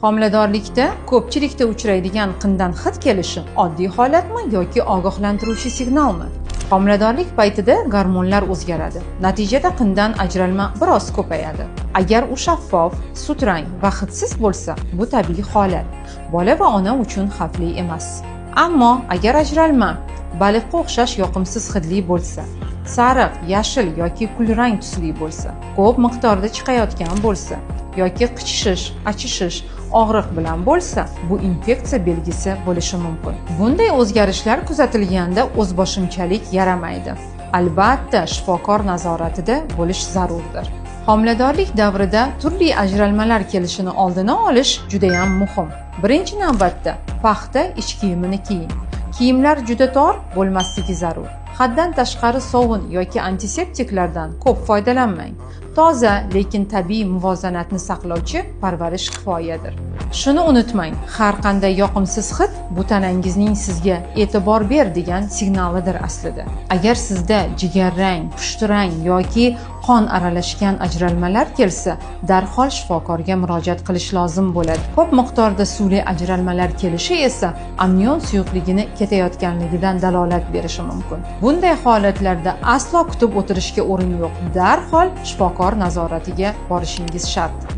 Homiladorlikda ko'pchilikda uchraydigan qindan hid kelishi oddiy holatmi yoki ogohlantiruvchi signalmi? Homiladorlik paytida gormonlar o'zgaradi. Natijada qindan ajralma biroz ko'payadi. Agar u shaffof, sutrang va hidsiz bo'lsa, bu tabiiy holat. Bola va ona uchun xavfli emas. Ammo agar ajralma baliqqa o'xshash yoqimsiz hidli bo'lsa, sariq, yashil yoki kulrang tusli bo'lsa, ko'p miqdorda chiqayotgan bo'lsa yoki qichishish, achishish, og'riq bilan bo'lsa, bu infeksiya belgisi bo'lishi mumkin. Bunday o'zgarishlar kuzatilganda o'zboshimchalik yaramaydi. Albatta, shifokor nazoratida bo'lish zarurdir. Homiladorlik davrida turli ajralmalar kelishini oldini olish juda ham muhim. Birinchi navbatda paxta ich kiyimini kiying. Kiyimlar juda tor bo'lmasligi zarur. Haddan tashqari sovun yoki antiseptiklardan ko'p foydalanmang. Toza, lekin tabiiy muvozanatni saqlovchi parvarish kifoyadir. Shuni unutmang, har qanday yoqimsiz hid bu tanangizning sizga e'tibor ber degan signalidir aslida. Agar sizda jigarrang, pushtirang yoki qon aralashgan ajralmalar kelsa, darhol shifokorga murojaat qilish lozim bo'ladi. Ko'p miqdorda suvli ajralmalar kelishi esa amnion suyuqligini ketayotganligidan dalolat berishi mumkin. Bunday holatlarda aslo kutib o'tirishga o'rin yo'q. Darhol shifokor nazoratiga borishingiz shart.